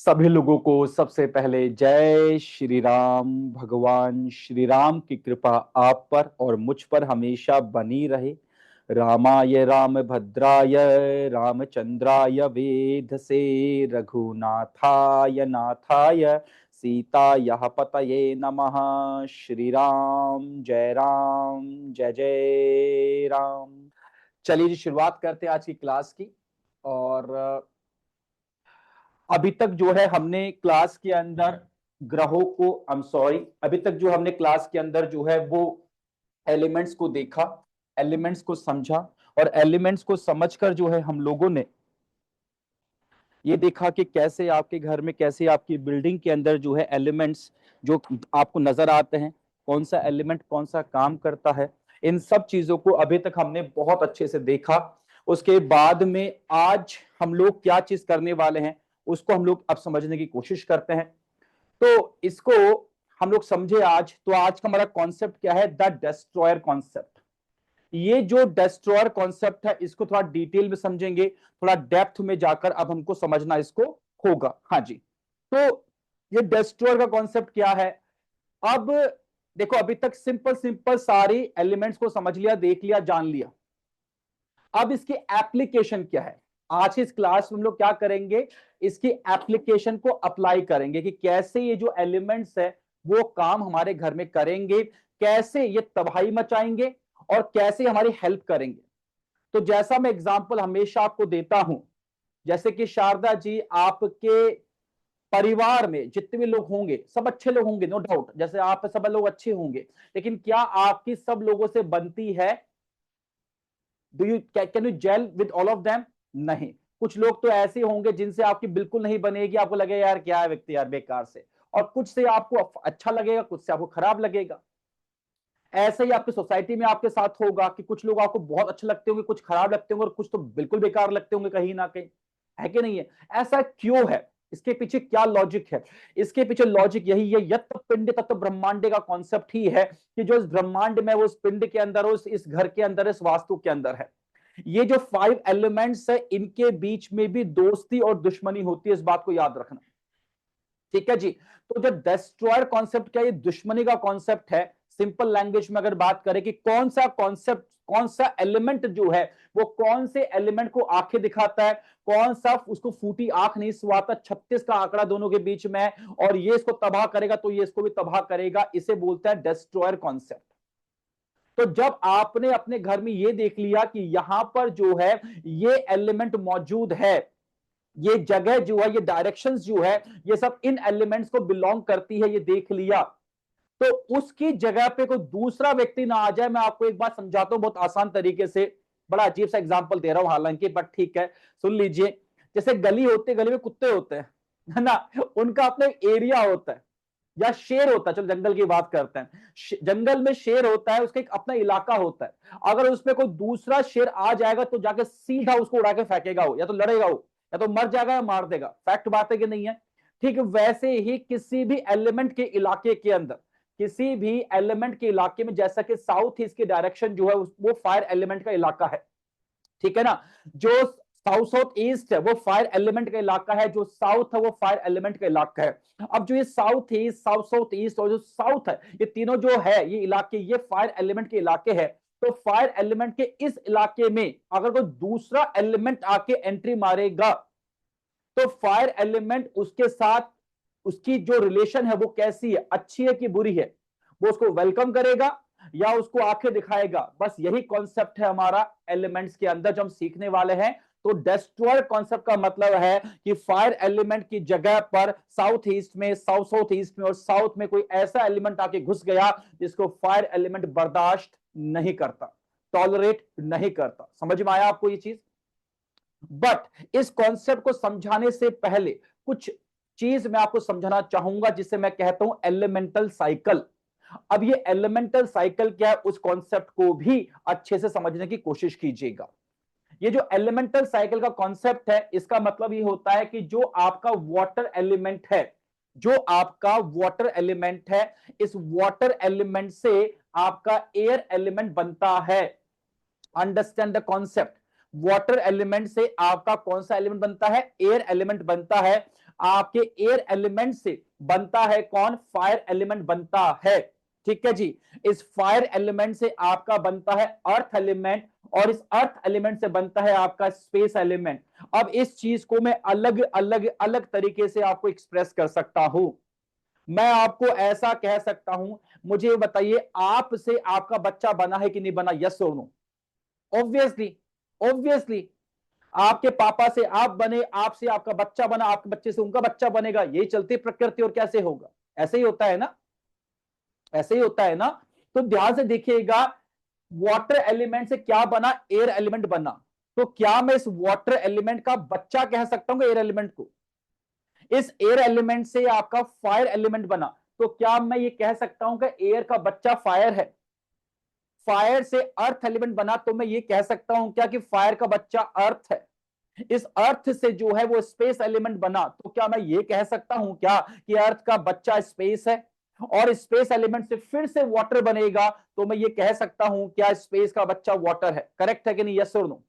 सभी लोगों को सबसे पहले जय श्री राम। भगवान श्री राम की कृपा आप पर और मुझ पर हमेशा बनी रहे। रामाय रामभद्राय रामचंद्राय वेधसे रघुनाथाय नाथाय सीताय पतये नमः। श्री राम जय जय राम। चलिए जी, शुरुआत करते हैं आज की क्लास की। और अभी तक जो है हमने क्लास के अंदर ग्रहों को अभी तक जो हमने क्लास के अंदर जो है वो एलिमेंट्स को देखा, एलिमेंट्स को समझा, और एलिमेंट्स को समझकर जो है हम लोगों ने ये देखा कि कैसे आपके घर में, कैसे आपकी बिल्डिंग के अंदर जो है एलिमेंट्स जो आपको नजर आते हैं, कौन सा एलिमेंट कौन सा काम करता है, इन सब चीजों को अभी तक हमने बहुत अच्छे से देखा। उसके बाद में आज हम लोग क्या चीज करने वाले हैं उसको हम लोग अब समझने की कोशिश करते हैं। तो इसको हम लोग समझे आज। तो आज का हमारा कॉन्सेप्ट क्या है? The destroyer concept. ये जो डिस्ट्रॉयर कॉन्सेप्ट है इसको थोड़ा डिटेल में समझेंगे, थोड़ा डेप्थ में जाकर अब हमको समझना इसको होगा। हाँ जी, तो ये डिस्ट्रॉयर का कॉन्सेप्ट क्या है? अब देखो, अभी तक सिंपल सिंपल सारी एलिमेंट्स को समझ लिया, देख लिया, जान लिया। अब इसकी एप्लीकेशन क्या है? आज इस क्लास में हम लोग क्या करेंगे, इसकी एप्लीकेशन को अप्लाई करेंगे कि कैसे ये जो एलिमेंट्स है वो काम हमारे घर में करेंगे, कैसे ये तबाही मचाएंगे और कैसे हमारी हेल्प करेंगे। तो जैसा मैं एग्जांपल हमेशा आपको देता हूं, जैसे कि शारदा जी, आपके परिवार में जितने भी लोग होंगे सब अच्छे लोग होंगे, नो डाउट, जैसे आप सब लोग अच्छे होंगे, लेकिन क्या आपकी सब लोगों से बनती है? Do you can you gel with all of them? नहीं। कुछ लोग तो ऐसे होंगे जिनसे आपकी बिल्कुल नहीं बनेगी, आपको लगेगा यार क्या है व्यक्ति यार बेकार से, और कुछ से आपको अच्छा लगेगा, कुछ से आपको खराब लगेगा। ऐसे ही आपकी सोसाइटी में आपके साथ होगा कि कुछ लोग आपको बहुत अच्छे लगते होंगे, कुछ खराब लगते होंगे, और कुछ तो बिल्कुल बेकार लगते होंगे कहीं ना कहीं, है कि नहीं है? ऐसा क्यों है? इसके पीछे क्या लॉजिक है? इसके पीछे लॉजिक यही है, यत् पिंड तत्व ब्रह्मांड का कॉन्सेप्ट ही है कि जो इस ब्रह्मांड में, वो इस पिंड के अंदर, हो इस घर के अंदर, इस वास्तु के अंदर है। ये जो 5 एलिमेंट्स है इनके बीच में भी दोस्ती और दुश्मनी होती है, इस बात को याद रखना। ठीक है जी। तो जो डिस्ट्रॉयर कॉन्सेप्ट क्या, ये दुश्मनी का कॉन्सेप्ट है। सिंपल लैंग्वेज में अगर बात करें कि कौन सा कॉन्सेप्ट, कौन सा एलिमेंट जो है वो कौन से एलिमेंट को आंखें दिखाता है, कौन सा उसको फूटी आंख नहीं सुहाता, 36 का आंकड़ा दोनों के बीच में है, और ये इसको तबाह करेगा तो ये इसको भी तबाह करेगा, इसे बोलते हैं डिस्ट्रॉयर कॉन्सेप्ट। तो जब आपने अपने घर में ये देख लिया कि यहां पर जो है ये एलिमेंट मौजूद है, ये जगह जो है, ये डायरेक्शंस जो है, ये सब इन एलिमेंट्स को बिलोंग करती है, ये देख लिया, तो उसकी जगह पे कोई दूसरा व्यक्ति ना आ जाए। मैं आपको एक बात समझाता हूं बहुत आसान तरीके से, बड़ा अजीब सा एग्जांपल दे रहा हूं हालांकि, बट ठीक है, सुन लीजिए। जैसे गली होती है, गली में कुत्ते होते हैं, है ना, उनका अपना एरिया होता है, या शेर होता है, चलो जंगल की बात करते हैं, जंगल में शेर होता है, उसका एक अपना इलाका होता है। अगर उसमें कोई दूसरा शेर आ जाएगा तो जाके सीधा उसको उड़ा के फेंकेगा, हो या तो लड़ेगा, हो या तो मर जाएगा या मार देगा। फैक्ट बात है कि नहीं है? ठीक वैसे ही किसी भी एलिमेंट के इलाके के अंदर, किसी भी एलिमेंट के इलाके में, जैसा कि साउथ ईस्ट की डायरेक्शन जो है वो फायर एलिमेंट का इलाका है, ठीक है ना। जो साउथ साउथ ईस्ट है वो फायर एलिमेंट का इलाका है, जो साउथ है वो फायर एलिमेंट का इलाका है। अब जो ये south east, south south east और जो साउथ है, ये तीनों जो है ये इलाके, ये फायर एलिमेंट के इलाके है। तो फायर एलिमेंट के इस इलाके में अगर कोई दूसरा एलिमेंट आके एंट्री मारेगा तो फायर एलिमेंट उसके साथ, उसकी जो रिलेशन है वो कैसी है, अच्छी है कि बुरी है, वो उसको वेलकम करेगा या उसको आंखें दिखाएगा। बस यही कॉन्सेप्ट है हमारा एलिमेंट्स के अंदर जो हम सीखने वाले हैं। तो डिस्ट्रॉयर कॉन्सेप्ट का मतलब है कि फायर एलिमेंट की जगह पर साउथ ईस्ट में, साउथ साउथ ईस्ट में और साउथ में कोई ऐसा एलिमेंट आके घुस गया जिसको फायर एलिमेंट बर्दाश्त नहीं करता, टॉलरेट नहीं करता। समझ में आया आपको ये चीज? बट इस कॉन्सेप्ट को समझाने से पहले कुछ चीज मैं आपको समझाना चाहूंगा जिसे मैं कहता हूं एलिमेंटल साइकिल। अब ये एलिमेंटल साइकिल क्या है, उस कॉन्सेप्ट को भी अच्छे से समझने की कोशिश कीजिएगा। ये जो एलिमेंटल साइकिल का कॉन्सेप्ट है, इसका मतलब ये होता है कि जो आपका वाटर एलिमेंट है, जो आपका वाटर एलिमेंट है, इस वाटर एलिमेंट से आपका एयर एलिमेंट बनता है। Understand the concept. Water element से आपका कौन सा एलिमेंट बनता है? एयर एलिमेंट बनता है। आपके एयर एलिमेंट से बनता है कौन? फायर एलिमेंट बनता है। ठीक है जी, इस फायर एलिमेंट से आपका बनता है अर्थ एलिमेंट, और इस अर्थ एलिमेंट से बनता है आपका स्पेस एलिमेंट। अब इस चीज को मैं अलग अलग अलग तरीके से आपको एक्सप्रेस कर सकता हूं। मैं आपको ऐसा कह सकता हूं, मुझे बताइए आपसे आपका बच्चा बना है कि नहीं बना? यस और नो? ऑब्वियसली, ऑब्वियसली आपके पापा से आप बने, आपसे आपका बच्चा बना, आपके बच्चे से उनका बच्चा बनेगा, यही चलती प्रकृति। और कैसे होगा? ऐसे ही होता है ना, ऐसे ही होता है ना। तो ध्यान से देखिएगा, वाटर एलिमेंट से क्या बना? एयर एलिमेंट बना। तो क्या मैं इस वाटर एलिमेंट का बच्चा कह सकता हूं एयर एलिमेंट को? इस एयर एलिमेंट से आपका फायर एलिमेंट बना, तो क्या मैं ये कह सकता हूं कि एयर का बच्चा फायर है? फायर से अर्थ एलिमेंट बना, तो मैं ये कह सकता हूं क्या कि फायर का बच्चा अर्थ है? इस अर्थ से जो है वो स्पेस एलिमेंट बना, तो क्या मैं ये कह सकता हूं क्या कि अर्थ का बच्चा स्पेस है? और स्पेस एलिमेंट से फिर से वाटर बनेगा, तो मैं ये कह सकता हूं क्या स्पेस का बच्चा वाटर है? करेक्ट है कि नहीं? यस और नो?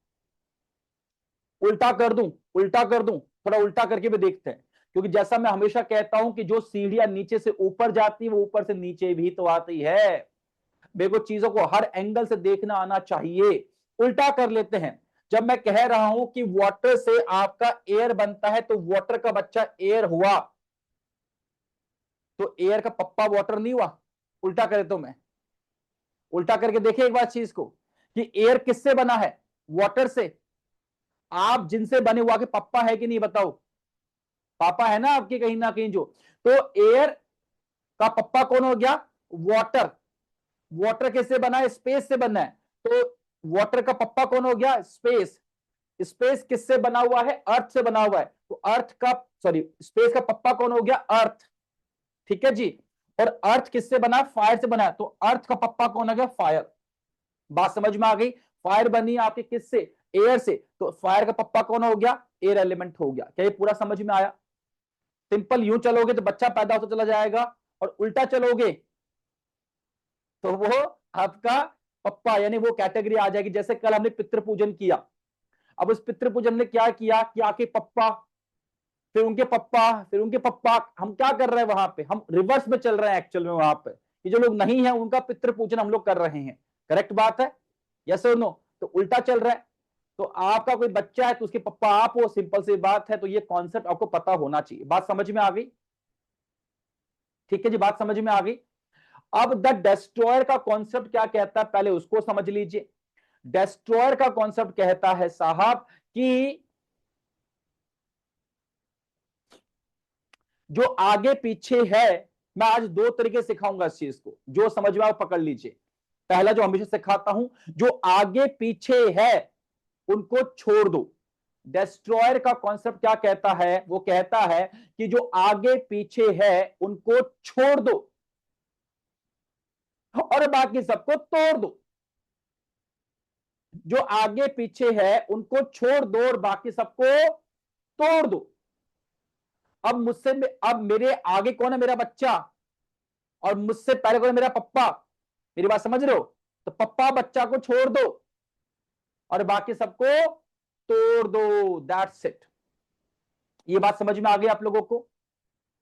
उल्टा कर दूं? उल्टा कर दूं? थोड़ा उल्टा करके भी देखते हैं, क्योंकि जैसा मैं हमेशा कहता हूं कि जो सीढ़ियां नीचे से ऊपर जाती है वो ऊपर से नीचे भी तो आती है। मेरे को चीजों को हर एंगल से देखना आना चाहिए। उल्टा कर लेते हैं। जब मैं कह रहा हूं कि वाटर से आपका एयर बनता है, तो वाटर का बच्चा एयर हुआ, तो एयर का पप्पा वाटर नहीं हुआ? उल्टा करे तो मैं उल्टा करके देखिए एक बार चीज को, कि एयर किससे बना है? वाटर से। आप जिनसे बने हुआ के पप्पा है कि नहीं बताओ? पापा है ना आपके कहीं ना कहीं जो। तो एयर का पप्पा कौन हो गया? वाटर। वाटर किससे बना है? स्पेस से बना है। तो वाटर का पप्पा कौन हो गया? स्पेस। स्पेस किससे बना हुआ है? अर्थ से बना हुआ है। तो अर्थ का, सॉरी, स्पेस का पप्पा कौन हो गया? अर्थ। ठीक है जी। और अर्थ किससे बना? फायर से बना है। तो अर्थ का पप्पा कौन हो गया? फायर। बात समझ में आ गई? फायर बनी आपके किससे? एयर से। तो फायर का पप्पा कौन हो गया? एयर एलिमेंट हो गया। क्या ये पूरा समझ में आया? सिंपल यूं चलोगे तो बच्चा पैदा होता चला जाएगा, और उल्टा चलोगे तो वो आपका पप्पा, यानी वो कैटेगरी आ जाएगी। जैसे कल हमने पितृ पूजन किया, अब उस पितृ पूजन ने क्या किया कि आके पप्पा, फिर उनके पप्पा, फिर उनके पप्पा, हम क्या कर रहे हैं वहां पे? हम रिवर्स में चल रहे हैं एक्चुअल में। वहां पे ये जो लोग नहीं है उनका पितृ पूजन हम लोग कर रहे हैं। करेक्ट बात है? यस और नो? तो उल्टा चल रहा है। तो आपका कोई बच्चा है तो उसके पप्पा आप हो, सिंपल सी बात है। तो ये कॉन्सेप्ट आपको पता होना चाहिए। बात समझ में आ गई? ठीक है जी, बात समझ में आ गई। अब द डेस्ट्रॉयर का कॉन्सेप्ट क्या कहता है, पहले उसको समझ लीजिए। डेस्ट्रॉयर का कॉन्सेप्ट कहता है साहब कि जो आगे पीछे है, मैं आज दो तरीके सिखाऊंगा इस चीज को, जो समझ में आप पकड़ लीजिए। पहला जो हमेशा सिखाता हूं, जो आगे पीछे है उनको छोड़ दो। डेस्ट्रॉयर का कॉन्सेप्ट क्या कहता है? वो कहता है कि जो आगे पीछे है उनको छोड़ दो और बाकी सबको तोड़ दो। जो आगे पीछे है उनको छोड़ दो और बाकी सबको तोड़ दो। अब मुझसे, अब मेरे आगे कौन है? मेरा बच्चा। और मुझसे पहले कौन है? मेरा पप्पा। मेरी बात समझ रहे हो? तो पप्पा बच्चा को छोड़ दो और बाकी सबको तोड़ दो। That's it. ये बात समझ में आ गई आप लोगों को?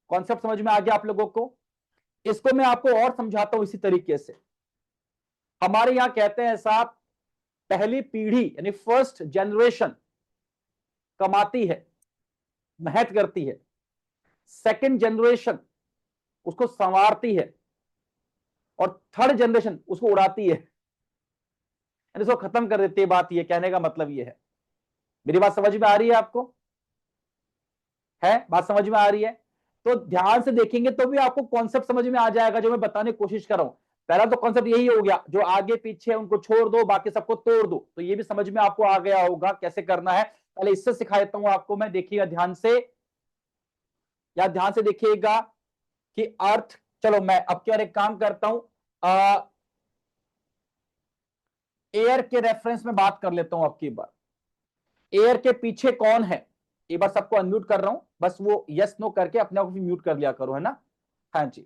कॉन्सेप्ट समझ में आ गया आप लोगों को? इसको मैं आपको और समझाता हूं इसी तरीके से। हमारे यहां कहते हैं साहब, पहली पीढ़ी यानी फर्स्ट जनरेशन कमाती है, मेहनत करती है। सेकंड जनरेशन उसको संवारती है, और थर्ड जनरेशन उसको उड़ाती है, यानी उसको खत्म कर देती है। बात ये कहने का मतलब ये है। मेरी बात समझ में आ रही है आपको? है बात समझ में आ रही है? तो ध्यान से देखेंगे तो भी आपको कॉन्सेप्ट समझ में आ जाएगा जो मैं बताने की कोशिश कर रहा हूं। पहला तो कॉन्सेप्ट यही हो गया, जो आगे पीछे उनको छोड़ दो बाकी सबको तोड़ दो। तो ये भी समझ में आपको आ गया होगा कैसे करना है। पहले इससे सिखा देता हूं आपको मैं, देखिएगा ध्यान से, या ध्यान से देखिएगा कि अर्थ, चलो मैं अब क्या एक काम करता हूं, एयर के रेफरेंस में बात कर लेता हूं आपकी बार। एयर के पीछे कौन है? एक बार सबको अनम्यूट कर रहा हूं, बस वो यस नो करके अपने आप को म्यूट कर लिया करो, है ना? हाँ जी।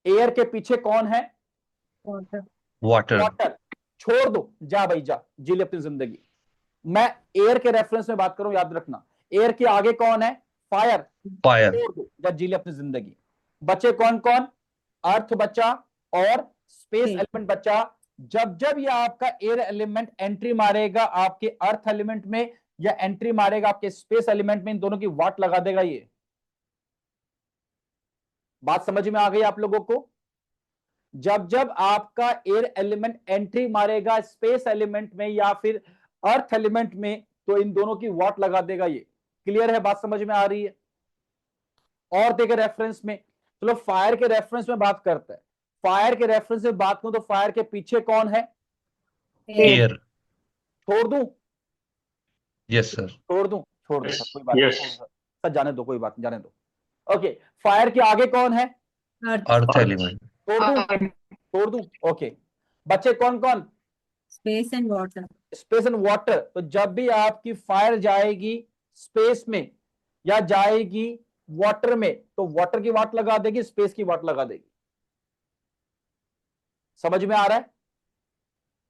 एयर के पीछे कौन है? वाटर। वाटर। छोड़ दो, जा भाई जा, जी ले अपनी जिंदगी। मैं एयर के रेफरेंस में बात करूं, याद रखना। एयर के आगे कौन है? फायर। फायर। छोड़ दो, जब जी ले अपनी जिंदगी। बचे कौन कौन? अर्थ बचा और स्पेस एलिमेंट बचा। जब जब ये आपका एयर एलिमेंट एंट्री मारेगा आपके अर्थ एलिमेंट में या एंट्री मारेगा आपके स्पेस एलिमेंट में, इन दोनों की वाट लगा देगा ये। बात समझ में आ गई आप लोगों को? जब जब आपका एयर एलिमेंट एंट्री मारेगा स्पेस एलिमेंट में या फिर अर्थ एलिमेंट में, तो इन दोनों की वाट लगा देगा ये। क्लियर है? बात समझ में आ रही है? और देखे रेफरेंस में, चलो फायर के रेफरेंस में बात करते हैं। फायर के रेफरेंस में बात करूं तो फायर के पीछे कौन है? एयर। छोड़ दूं? Yes sir. छोड़ दूं? छोड़ दो Yes. सर, कोई बात नहीं, Yes. छोड़ दो सर, जाने दो, कोई बात नहीं, जाने दो। ओके, फायर के आगे कौन है? Earth element. छोड़ दूं? छोड़ दूं? ओके, बच्चे कौन कौन? Space and water. Space and water. तो जब भी आपकी फायर जाएगी स्पेस में या जाएगी वाटर में, तो वाटर की वाट लगा देगी, स्पेस की वाट लगा देगी। समझ में आ रहा है?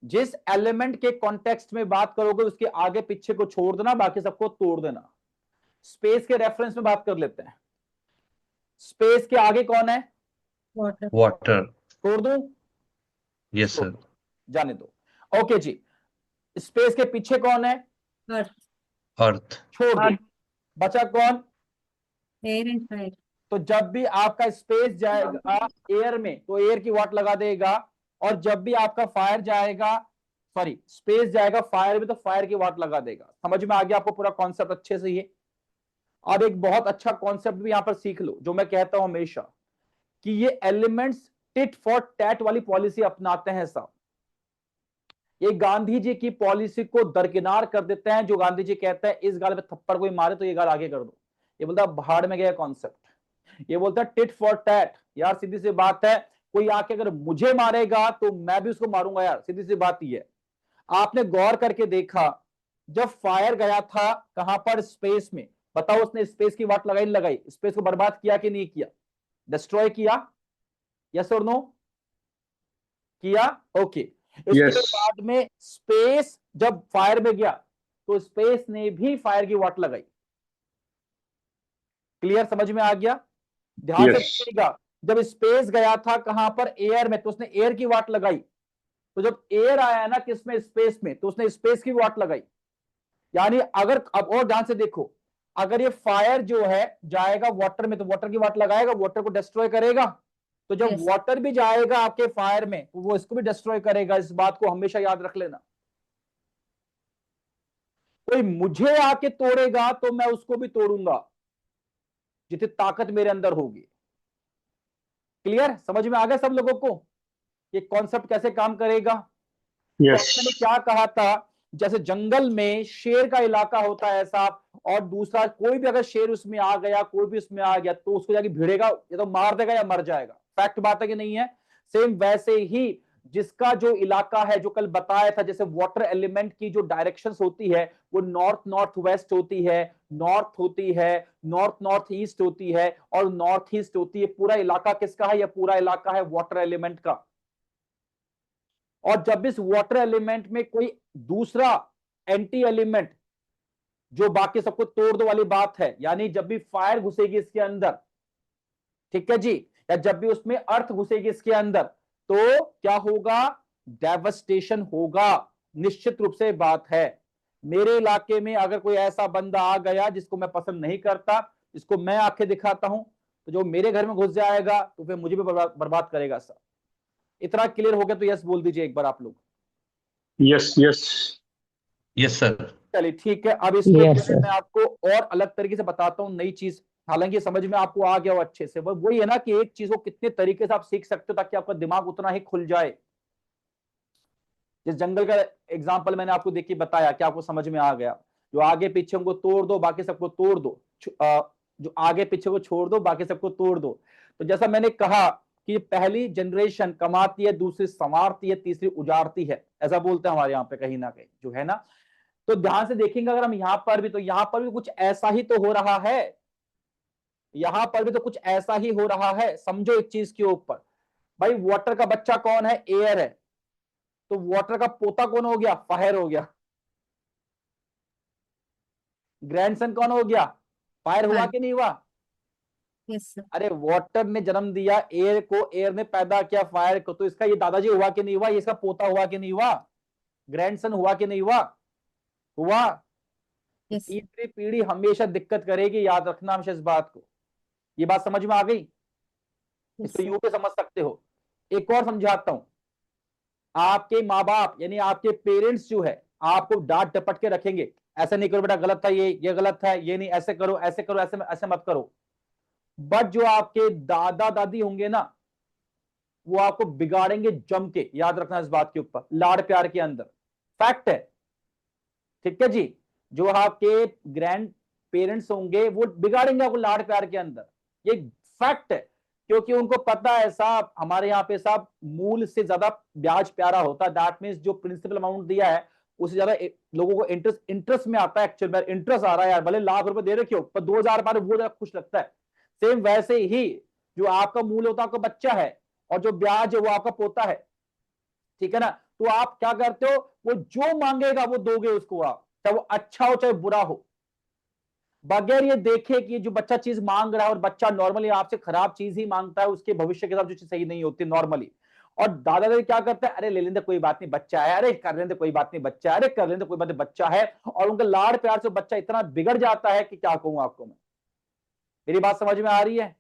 जिस एलिमेंट के कॉन्टेक्स्ट में बात करोगे उसके आगे पीछे को छोड़ देना, बाकी सबको तोड़ देना। स्पेस के रेफरेंस में बात कर लेते हैं। स्पेस के आगे कौन है? वाटर। वाटर। छोड़ दूं? Yes sir. जाने दो। ओके जी, स्पेस के पीछे कौन है? अर्थ। अर्थ। छोड़ दो। बचा कौन? Air and fire. तो जब भी आपका स्पेस जाएगा एयर में तो एयर की वाट लगा देगा, और जब भी आपका फायर जाएगा, सॉरी स्पेस जाएगा फायर में, तो फायर की वाट लगा देगा। समझ में आ गया आपको पूरा कॉन्सेप्ट अच्छे से? ये अब एक बहुत अच्छा कॉन्सेप्ट भी यहां पर सीख लो, जो मैं कहता हूं हमेशा कि ये एलिमेंट्स टिट फॉर टैट वाली पॉलिसी अपनाते हैं साहब। ये गांधी जी की पॉलिसी को दरकिनार कर देते हैं। जो गांधी जी कहते हैं इस गाल पे थप्पड़ कोई मारे तो ये गाल आगे कर दो, ये बोलता है भाड़ में गया कॉन्सेप्ट। ये बोलता है टिट फॉर टैट। यार सीधी सी बात है, कोई आके अगर मुझे मारेगा तो मैं भी उसको मारूंगा यार, सीधी सी बात ही है। आपने गौर करके देखा, जब फायर गया था कहां पर? स्पेस में। बताओ उसने स्पेस की वाट लगाई लगाई? स्पेस को बर्बाद किया कि नहीं किया? डिस्ट्रॉय किया? यस और नो? किया। ओके, इसके Yes. बाद में स्पेस जब फायर में गया तो स्पेस ने भी फायर की वाट लगाई। क्लियर? समझ में आ गया? ध्यान से Yes. देखिएगा, जब स्पेस गया था कहां पर? एयर में, तो उसने एयर की वाट लगाई। तो जब एयर आया ना किसमें? स्पेस में, तो उसने स्पेस की वाट लगाई। यानी अगर अब और ध्यान से देखो, अगर ये फायर जो है जाएगा वाटर में तो वाटर की वाट लगाएगा, वाटर को डिस्ट्रॉय करेगा। तो जब Yes. वाटर भी जाएगा आपके फायर में तो वो इसको भी डिस्ट्रॉय करेगा। इस बात को हमेशा याद रख लेना। कोई मुझे आके तोड़ेगा तो मैं उसको भी तोड़ूंगा, जितनी ताकत मेरे अंदर होगी। क्लियर? समझ में आ गया सब लोगों को ये कॉन्सेप्ट कैसे काम करेगा? तो Yes. मैंने क्या कहा था, जैसे जंगल में शेर का इलाका होता है ऐसा, और दूसरा कोई भी अगर शेर उसमें आ गया, कोई भी उसमें आ गया तो उसको जाके भिड़ेगा, या तो मार देगा या मर जाएगा। फैक्ट बात है कि नहीं है? सेम वैसे ही जिसका जो इलाका है, जो कल बताया था, जैसे वाटर एलिमेंट की जो डायरेक्शंस होती है वो नॉर्थ नॉर्थ वेस्ट होती है, नॉर्थ होती है, नॉर्थ नॉर्थ ईस्ट होती है और नॉर्थ ईस्ट होती है। पूरा इलाका किसका है? यह पूरा इलाका है वाटर एलिमेंट का। और जब इस वाटर एलिमेंट में कोई दूसरा एंटी एलिमेंट जो बाकी सबको तोड़ दो वाली बात है, यानी जब भी फायर घुसेगी इसके अंदर, ठीक है जी, या जब भी उसमें अर्थ घुसेगी इसके अंदर, तो क्या होगा? डेवस्टेशन होगा। निश्चित रूप से बात है। मेरे इलाके में अगर कोई ऐसा बंदा आ गया जिसको मैं पसंद नहीं करता, जिसको मैं आंखें दिखाता हूं, तो जो मेरे घर में घुस जाएगा तो फिर मुझे भी बर्बाद करेगा सर। इतना क्लियर हो गया तो यस बोल दीजिए एक बार आप लोग। Yes. Yes. Yes sir. चलिए ठीक है, अब इस पे मैं आपको और अलग तरीके से बताता हूँ नई चीज। हालांकि समझ में आपको आ गया हो अच्छे से, वही है ना कि एक चीज को कितने तरीके से आप सीख सकते हो ताकि आपका दिमाग उतना ही खुल जाए। जिस जंगल का एग्जांपल मैंने आपको देखिए बताया, क्या आपको समझ में आ गया? जो आगे पीछे को तोड़ दो बाकी सबको तोड़ दो, जो आगे पीछे को छोड़ दो बाकी सबको तोड़ दो। तो जैसा मैंने कहा कि पहली जनरेशन कमाती है, दूसरी संवारती है, तीसरी उजाड़ती है, ऐसा बोलते हैं हमारे यहाँ पे कहीं ना कहीं, जो है ना। तो ध्यान से देखेंगे अगर हम यहां पर भी, तो यहां पर भी कुछ ऐसा ही तो हो रहा है। यहां पर भी तो कुछ ऐसा ही हो रहा है। समझो एक चीज के ऊपर, भाई वाटर का बच्चा कौन है? एयर है। तो वाटर का पोता कौन हो गया? फायर हो गया। ग्रैंडसन कौन हो गया? फायर हुआ Fire. कि नहीं हुआ? Yes, sir. अरे वाटर ने जन्म दिया एयर को, एयर ने पैदा किया फायर को, तो इसका ये दादाजी हुआ कि नहीं हुआ? ये इसका पोता हुआ कि नहीं हुआ? ग्रैंडसन हुआ कि नहीं हुआ? हुआ। Yes, sir. तीसरी पीढ़ी हमेशा दिक्कत करेगी, याद रखना हमेशा इस बात को। ये बात समझ में आ गई? Yes, इसको sir. यूं पे समझ सकते हो। एक और समझाता हूं। आपके माँ बाप यानी आपके पेरेंट्स जो है आपको डांट डपट के रखेंगे, ऐसा नहीं करो बेटा, गलत था ये गलत था, ये नहीं, ऐसे करो ऐसे करो, ऐसे ऐसे मत करो। बट जो आपके दादा दादी होंगे ना, वो आपको बिगाड़ेंगे जम के, याद रखना इस बात के ऊपर, लाड़ प्यार के अंदर। फैक्ट है, ठीक है जी। जो आपके ग्रैंड पेरेंट्स होंगे वो बिगाड़ेंगे आपको लाड़ प्यार के अंदर, ये फैक्ट है। क्योंकि उनको पता है साहब, हमारे यहाँ पे साहब मूल से ज्यादा ब्याज प्यारा होता है। दैट मीन्स जो प्रिंसिपल अमाउंट दिया है उससे ज्यादा लोगों को इंटरेस्ट में आता है। एक्चुअल में इंटरेस्ट आ रहा है यार, भले लाख रुपए दे रखे हो पर 2000 पार वो ज्यादा खुश लगता है। सेम वैसे ही जो आपका मूल होता है आपका बच्चा है, और जो ब्याज है वो आपका पोता है, ठीक है ना। तो आप क्या करते हो, वो जो मांगेगा वो दोगे उसको आप, चाहे वो अच्छा हो चाहे बुरा हो, बगैर ये देखे कि जो बच्चा चीज मांग रहा है, और बच्चा नॉर्मली आपसे खराब चीज ही मांगता है, उसके भविष्य के साथ जो चीज सही नहीं होती नॉर्मली। और दादा दादी क्या करते हैं, अरे ले लेंगे कोई बात नहीं बच्चा है, अरे कर लेंगे कोई बात नहीं बच्चा है, अरे कर लेंगे कोई बात नहीं बच्चा है। और उनके लाड़ प्यार से बच्चा इतना बिगड़ जाता है कि क्या कहूं आपको मैं। मेरी बात समझ में आ रही है?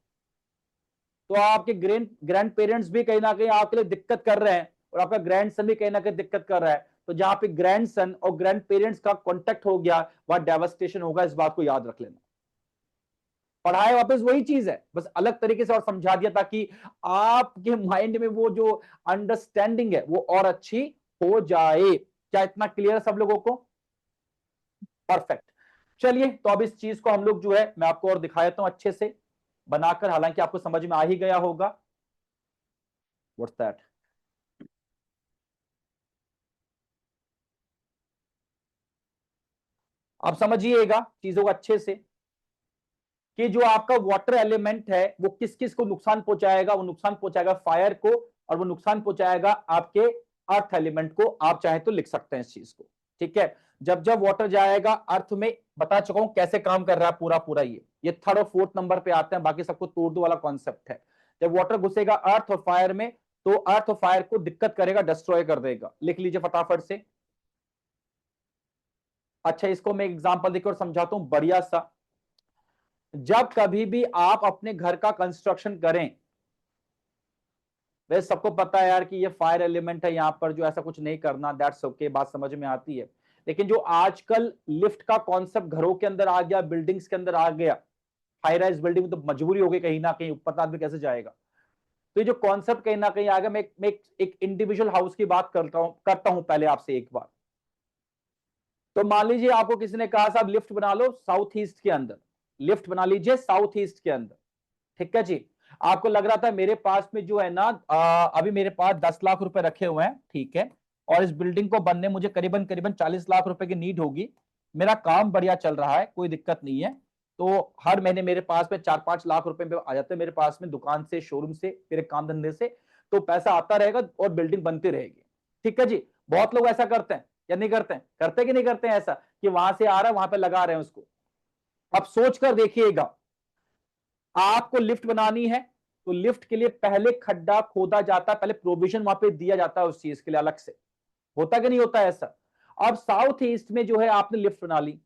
तो आपके ग्रैंड पेरेंट्स भी कहीं ना कहीं आपके लिए दिक्कत कर रहे हैं, और आपका ग्रैंड सन भी कहीं ना कहीं दिक्कत कर रहा है। तो जहां पे ग्रैंड सन और ग्रैंड पेरेंट्स का कॉन्टेक्ट हो गया, वहां डेवास्टेशन होगा, इस बात को याद रख लेना। पढ़ाए वापस वही चीज है, बस अलग तरीके से और समझा दिया ताकि आपके माइंड में वो जो अंडरस्टैंडिंग है वो और अच्छी हो जाए। क्या इतना क्लियर है सब लोगों को? परफेक्ट। चलिए, तो अब इस चीज को हम लोग जो है मैं आपको और दिखा देता हूं अच्छे से बनाकर, हालांकि आपको समझ में आ ही गया होगा। What's that? अब समझिएगा चीजों को अच्छे से कि जो आपका वाटर एलिमेंट है वो किस किस को नुकसान पहुंचाएगा। वो नुकसान पहुंचाएगा फायर को, और वो नुकसान पहुंचाएगा आपके अर्थ एलिमेंट को। आप चाहे तो लिख सकते हैं इस चीज को, ठीक है। जब जब वाटर जाएगा अर्थ में, बता चुका हूं कैसे काम कर रहा है पूरा पूरा। ये थर्ड और फोर्थ नंबर पे आते हैं, बाकी सबको तोड़ दो वाला कॉन्सेप्ट है। जब वाटर घुसेगा अर्थ और फायर में, तो अर्थ और फायर को दिक्कत करेगा, डिस्ट्रॉय कर देगा। लिख लीजिए फटाफट से। अच्छा, इसको मैं एग्जांपल देकर समझाता हूं बढ़िया सा। जब कभी भी आप अपने घर का कंस्ट्रक्शन करें, वैसे सबको पता है यार कि ये फायर एलिमेंट है यहां पर, जो ऐसा कुछ नहीं करना, दैट्स ओके, बात समझ में आती है। लेकिन जो आजकल लिफ्ट का कॉन्सेप्ट घरों के अंदर आ गया, बिल्डिंग्स के अंदर आ गया, हाई राइज बिल्डिंग में तो मजबूरी हो गई कहीं ना कहीं, ऊपर आदमी कैसे जाएगा। तो ये जो कॉन्सेप्ट कहीं ना कहीं आ गया, मैं एक इंडिविजुअल हाउस की बात करता हूं पहले आपसे एक बार। तो मान लीजिए आपको किसी ने कहा साहब लिफ्ट बना लो साउथ ईस्ट के अंदर, लिफ्ट बना लीजिए साउथ ईस्ट के अंदर, ठीक है जी। आपको लग रहा था मेरे पास में जो है ना, अभी मेरे पास 10 लाख रुपए रखे हुए हैं, ठीक है, और इस बिल्डिंग को बनने मुझे करीबन करीबन 40 लाख रुपए की नीड होगी। मेरा काम बढ़िया चल रहा है, कोई दिक्कत नहीं है। तो हर महीने मेरे पास में 4-5 लाख रुपए आ जाते हैं मेरे पास में, दुकान से, शोरूम से, मेरे काम धंधे से। तो पैसा आता रहेगा और बिल्डिंग बनती रहेगी, ठीक है जी। बहुत लोग ऐसा करते हैं या नहीं करते हैं? करते कि नहीं करते हैं ऐसा कि वहां से आ रहा है वहां पे लगा रहे हैं उसको। अब सोच कर देखिएगा, आपको लिफ्ट बनानी है तो लिफ्ट के लिए पहले खड्डा खोदा जाता है, पहले प्रोविजन वहां पे दिया जाता है उस चीज के लिए अलग से। होता कि नहीं होता ऐसा? अब साउथ ईस्ट में जो है आपने लिफ्ट बना ली,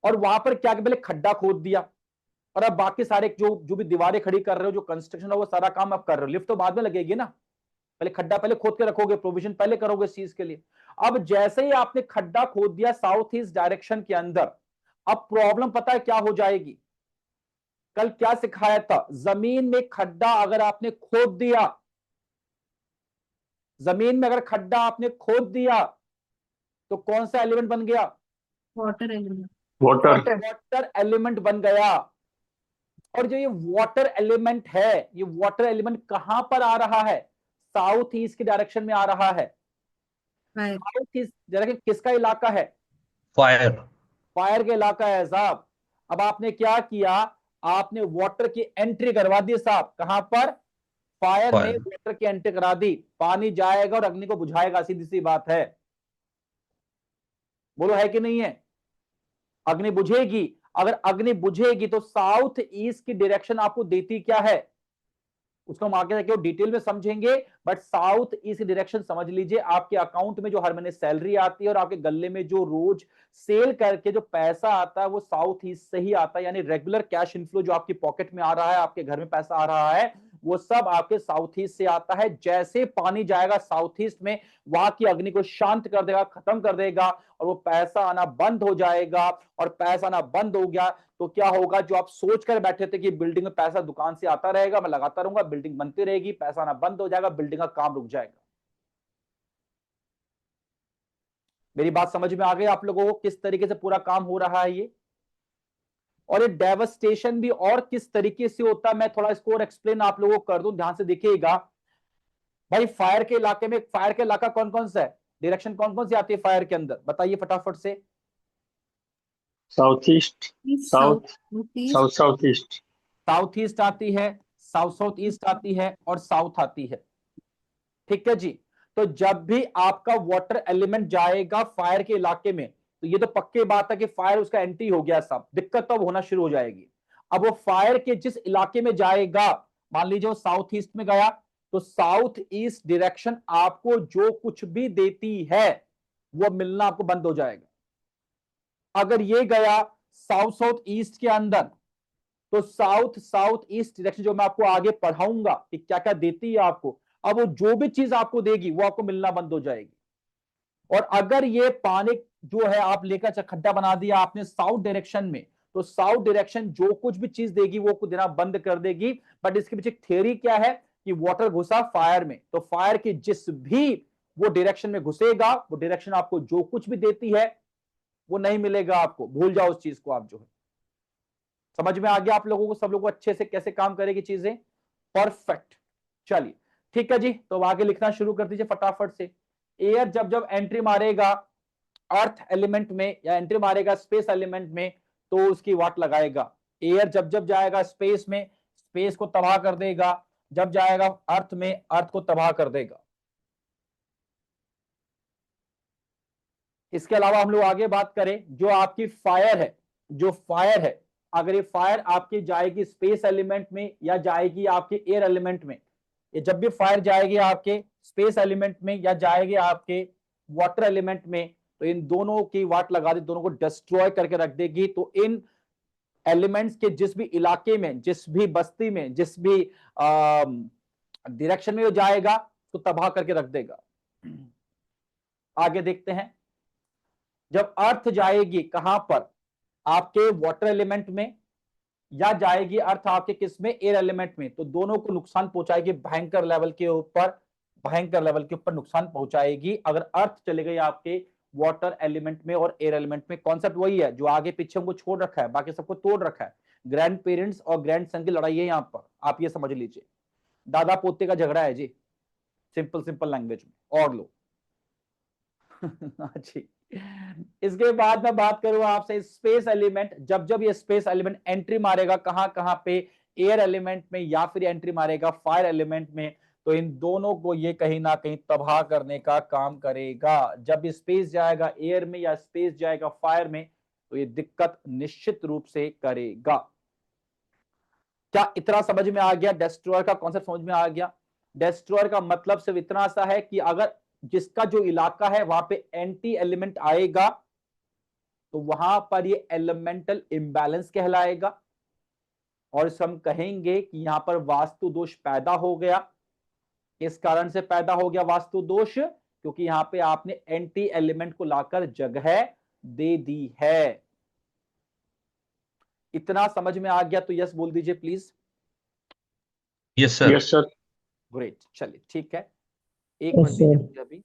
और वहां पर क्या पहले खड्डा खोद दिया, और अब बाकी सारे जो जो भी दीवारें खड़ी कर रहे हो, जो कंस्ट्रक्शन है वो सारा काम आप कर रहे हो। लिफ्ट तो बाद में लगेगी ना, पहले खड्डा पहले खोद के रखोगे, प्रोविजन पहले करोगे इस चीज के लिए। अब जैसे ही आपने खड्डा खोद दिया साउथ ईस्ट डायरेक्शन के अंदर, अब प्रॉब्लम पता है क्या हो जाएगी? कल क्या सिखाया था, जमीन में खड्डा अगर आपने खोद दिया, जमीन में अगर खड्डा आपने खोद दिया, तो कौन सा एलिमेंट बन गया? Water element. water, water element बन गया। और जो ये वाटर एलिमेंट है, ये वाटर एलिमेंट कहां पर आ रहा है? साउथ ईस्ट के डायरेक्शन में आ रहा है। Fire. साउथ ईस्ट डायरेक्शन किसका इलाका है? फायर। फायर का इलाका है साहब। अब आपने क्या किया, आपने वाटर की एंट्री करवा दी साहब, कहां पर? फायर में फायर। वाटर की एंट्री करा दी, पानी जाएगा और अग्नि को बुझाएगा, सीधी सी बात है। बोलो है कि नहीं है? अग्नि बुझेगी। अगर अग्नि बुझेगी तो साउथ ईस्ट की डायरेक्शन आपको देती क्या है, उसको हम आगे जाके डिटेल में समझेंगे, बट साउथ ईस्ट डायरेक्शन समझ लीजिए। आपके अकाउंट में जो हर महीने सैलरी आती है और आपके गले में जो रोज सेल करके जो पैसा आता है वो साउथ ईस्ट से ही आता है, यानी रेगुलर कैश इनफ्लो जो आपकी पॉकेट में आ रहा है, आपके घर में पैसा आ रहा है, वो सब आपके साउथ ईस्ट से आता है। जैसे पानी जाएगा साउथ ईस्ट में, वहां की अग्नि को शांत कर देगा, खत्म कर देगा, और वो पैसा आना बंद हो जाएगा। और पैसा आना बंद हो गया तो क्या होगा, जो आप सोच कर बैठे थे कि बिल्डिंग में पैसा दुकान से आता रहेगा, मैं लगाता रहूंगा, बिल्डिंग बनती रहेगी, पैसा आना बंद हो जाएगा, बिल्डिंग का काम रुक जाएगा। मेरी बात समझ में आ गई आप लोगों को, किस तरीके से पूरा काम हो रहा है ये। और ये डेवस्टेशन भी और किस तरीके से होता है, मैं थोड़ा इसको और एक्सप्लेन आप लोगों को कर दूं, ध्यान से देखिएगा। भाई फायर के इलाके में, फायर के इलाका कौन कौन सा है, डायरेक्शन कौन कौन सी आती है फायर के अंदर, बताइए फटाफट से। South east, East, south, southeast, south south east. South east आती है, साउथ साउथ ईस्ट आती है, और साउथ आती है। ठीक है जी। तो जब भी आपका वाटर एलिमेंट जाएगा फायर के इलाके में, तो ये तो पक्की बात है कि फायर उसका एंट्री हो गया, सब दिक्कत तो अब होना शुरू हो जाएगी। अब वो फायर के जिस इलाके में जाएगा, मान लीजिए वो साउथ ईस्ट में गया, तो साउथ ईस्ट डायरेक्शन आपको जो कुछ भी देती है वो मिलना आपको बंद हो जाएगा। अगर ये गया साउथ साउथ ईस्ट के अंदर, तो साउथ साउथ ईस्ट डायरेक्शन जो मैं आपको आगे पढ़ाऊंगा कि क्या क्या देती है आपको, अब वो जो भी चीज आपको देगी वो आपको मिलना बंद हो जाएगी। और अगर ये पानी जो है आप लेकर खड्डा बना दिया आपने साउथ डायरेक्शन में, तो साउथ डायरेक्शन जो कुछ भी चीज देगी वो को देना बंद कर देगी। बट इसके पीछे थ्योरी क्या है कि वाटर घुसा फायर में, तो फायर की जिस भी वो डायरेक्शन में घुसेगा, वो डायरेक्शन आपको जो कुछ भी देती है वो नहीं मिलेगा आपको, भूल जाओ उस चीज को आप जो है। समझ में आ गया आप लोगों को, सब लोगों को अच्छे से कैसे काम करेगी चीजें, परफेक्ट। चलिए ठीक है जी, तो आगे लिखना शुरू कर दीजिए फटाफट से। एयर जब जब एंट्री मारेगा अर्थ एलिमेंट में या एंट्री मारेगा स्पेस एलिमेंट में, तो उसकी वाट लगाएगा। एयर जब जब जाएगा स्पेस में, स्पेस को तबाह कर देगा, जब जाएगा अर्थ में, अर्थ को तबाह कर देगा। इसके अलावा हम लोग आगे बात करें, जो आपकी फायर है, जो फायर है, अगर ये फायर आपकी जाएगी स्पेस एलिमेंट में या जाएगी आपके एयर एलिमेंट में, ये जब भी फायर जाएगी आपके स्पेस एलिमेंट में या जाएगी आपके वाटर एलिमेंट में, तो इन दोनों की वाट लगा दी, दोनों को डिस्ट्रॉय करके रख देगी। तो इन एलिमेंट्स के जिस भी इलाके में, जिस भी बस्ती में, जिस भी डायरेक्शन में वो जाएगा, तो तबाह करके रख देगा। आगे देखते हैं, जब अर्थ जाएगी कहां पर, आपके वाटर एलिमेंट में, या जाएगी अर्थ आपके किस में, एयर एलिमेंट में, तो दोनों को नुकसान पहुंचाएगी, भयंकर लेवल के ऊपर, भयंकर लेवल के ऊपर नुकसान पहुंचाएगी। अगर अर्थ चले गई आपके वाटर एलिमेंट में और एयर एलिमेंट में, कॉन्सेप्ट वही है जो आगे पीछे हमको छोड़ रखा है, बाकी सबको तोड़ रखा है। ग्रैंड पेरेंट्स और ग्रैंड सन की लड़ाई है यहां पर, आप ये समझ लीजिए, दादा पोते का झगड़ा है जी, सिंपल सिंपल लैंग्वेज में। और लो जी। इसके बाद मैं बात करूंगा आपसे स्पेस एलिमेंट, जब जब ये स्पेस एलिमेंट एंट्री मारेगा कहां कहां पे, एयर एलिमेंट में या फिर एंट्री मारेगा फायर एलिमेंट में, तो इन दोनों को ये कहीं ना कहीं तबाह करने का काम करेगा। जब स्पेस जाएगा एयर में या स्पेस जाएगा फायर में, तो ये दिक्कत निश्चित रूप से करेगा। क्या इतना समझ में आ गया, डिस्ट्रॉयर का कॉन्सेप्ट समझ में आ गया। डिस्ट्रॉयर का मतलब सिर्फ इतना सा है कि अगर जिसका जो इलाका है वहां पे एंटी एलिमेंट आएगा, तो वहां पर ये एलिमेंटल इंबैलेंस कहलाएगा, और इसे हम कहेंगे कि यहां पर वास्तु दोष पैदा हो गया। इस कारण से पैदा हो गया वास्तु दोष, क्योंकि यहां पे आपने एंटी एलिमेंट को लाकर जगह दे दी है। इतना समझ में आ गया तो यस बोल दीजिए please. Yes sir. Yes sir. Great, चलिए ठीक है, एक मिनट दीजिए मुझे अभी।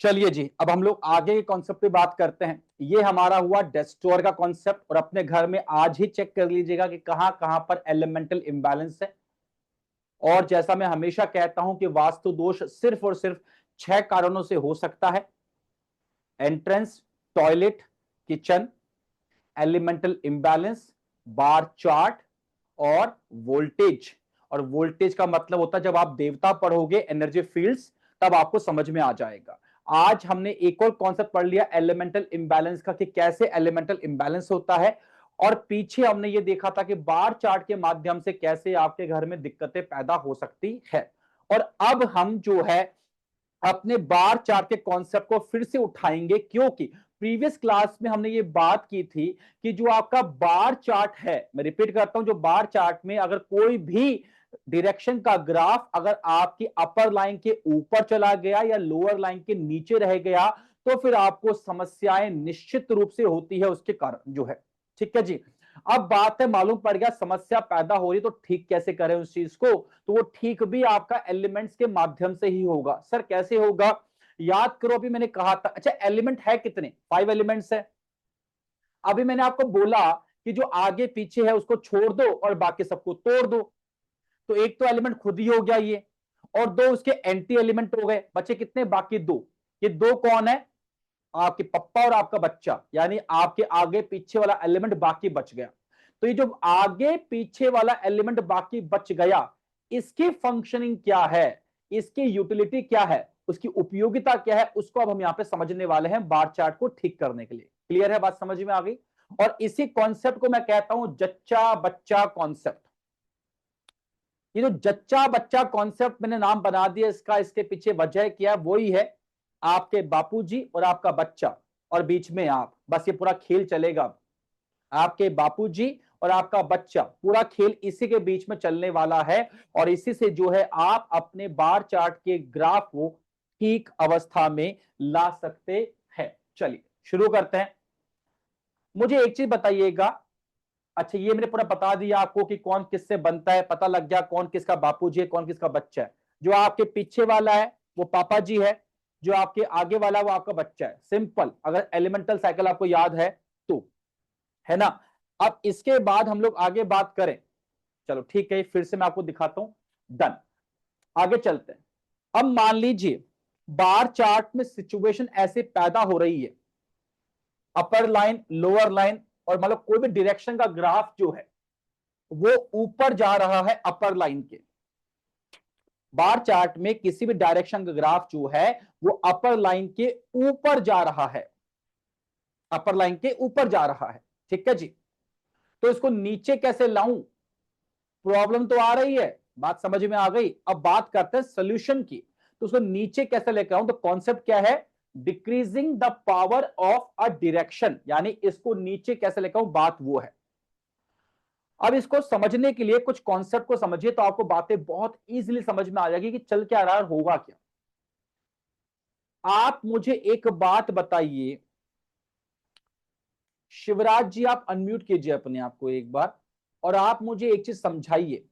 चलिए जी, अब हम लोग आगे के कॉन्सेप्ट पे बात करते हैं। ये हमारा हुआ डेस्ट्रॉयर का कॉन्सेप्ट, और अपने घर में आज ही चेक कर लीजिएगा कि कहां कहां पर एलिमेंटल इंबैलेंस है। और जैसा मैं हमेशा कहता हूं कि वास्तु दोष सिर्फ और सिर्फ 6 कारणों से हो सकता है: entrance, toilet, kitchen, elemental imbalance, bar chart और वोल्टेज। और वोल्टेज का मतलब होता है, जब आप देवता पढ़ोगे एनर्जी फील्ड्स, तब आपको समझ में आ जाएगा। आज हमने एक और कॉन्सेप्ट पढ़ लिया एलिमेंटल इंबैलेंस का, कि कैसे एलिमेंटल इंबैलेंस होता है, और पीछे हमने ये देखा था कि बार चार्ट के माध्यम से कैसे आपके घर में दिक्कतें पैदा हो सकती है। और अब हम जो है अपने बार चार्ट के कॉन्सेप्ट को फिर से उठाएंगे, क्योंकि प्रीवियस क्लास में हमने ये बात की थी कि जो आपका बार चार्ट है, मैं रिपीट करता हूं, जो बार चार्ट में अगर कोई भी डायरेक्शन का ग्राफ अगर आपकी अपर लाइन के ऊपर चला गया या लोअर लाइन के नीचे रह गया, तो फिर आपको समस्याएं निश्चित रूप से होती है उसके कारण जो है। ठीक है जी। अब बात है, मालूम पड़ गया समस्या पैदा हो रही, तो ठीक कैसे करें उस चीज को? तो वो ठीक भी आपका एलिमेंट्स के माध्यम से ही होगा। सर कैसे होगा? याद करो, अभी मैंने कहा था, अच्छा एलिमेंट है कितने? 5 एलिमेंट्स है। अभी मैंने आपको बोला कि जो आगे पीछे है उसको छोड़ दो और बाकी सबको तोड़ दो। तो एक तो एलिमेंट खुद ही हो गया ये, और 2 उसके एंटी एलिमेंट हो गए। बचे कितने? बाकी 2। ये 2 कौन है? आपके पप्पा और आपका बच्चा, यानी आपके आगे पीछे वाला एलिमेंट बाकी बच गया। तो ये जो आगे पीछे वाला एलिमेंट बाकी बच गया, इसकी फंक्शनिंग क्या है, इसकी यूटिलिटी क्या है, उसकी उपयोगिता क्या है, उसको अब हम यहां पे समझने वाले हैं बार चार्ट को ठीक करने के लिए। क्लियर है? बात समझ में आ गई? और इसी कॉन्सेप्ट को मैं कहता हूं जच्चा बच्चा कॉन्सेप्ट। ये जो जच्चा बच्चा कॉन्सेप्ट मैंने नाम बना दिया इसका, इसके पीछे वजह क्या? वही है आपके बापूजी और आपका बच्चा, और बीच में आप, बस ये पूरा खेल चलेगा। आपके बापूजी और आपका बच्चा, पूरा खेल इसी के बीच में चलने वाला है, और इसी से जो है आप अपने बार चार्ट के ग्राफ को ठीक अवस्था में ला सकते हैं। चलिए शुरू करते हैं। मुझे एक चीज बताइएगा, अच्छा ये मैंने पूरा बता दिया आपको कि कौन किससे बनता है, पता लग गया कौन किसका बापूजी है, कौन किसका बच्चा है। जो आपके पीछे वाला है वो पापा जी है, जो आपके आगे वाला वो आपका बच्चा है। सिंपल, अगर एलिमेंटल साइकिल आपको याद है तो, है ना? अब इसके बाद हम लोग आगे बात करें। चलो ठीक है, फिर से मैं आपको दिखाता हूं। डन, आगे चलते हैं। अब मान लीजिए बार चार्ट में सिचुएशन ऐसे पैदा हो रही है, अपर लाइन, लोअर लाइन, और मतलब कोई भी डायरेक्शन का ग्राफ जो है वो ऊपर जा रहा है अपर लाइन के। बार चार्ट में किसी भी डायरेक्शन का ग्राफ जो है वो अपर लाइन के ऊपर जा रहा है, अपर लाइन के ऊपर जा रहा है। ठीक है जी। तो इसको नीचे कैसे लाऊं? प्रॉब्लम तो आ रही है, बात समझ में आ गई। अब बात करते हैं सोल्यूशन की। तो उसको नीचे कैसे लेकर आऊं? तो कॉन्सेप्ट क्या है? Decreasing the power of a direction, यानी इसको नीचे कैसे लेकर आऊं, बात वो है। अब इसको समझने के लिए कुछ कॉन्सेप्ट को समझिए, तो आपको बातें बहुत इजीली समझ में आ जाएगी कि चल क्या रहा है, होगा क्या। आप मुझे एक बात बताइए, शिवराज जी आप अनम्यूट कीजिए अपने आप को एक बार, और आप मुझे एक चीज समझाइए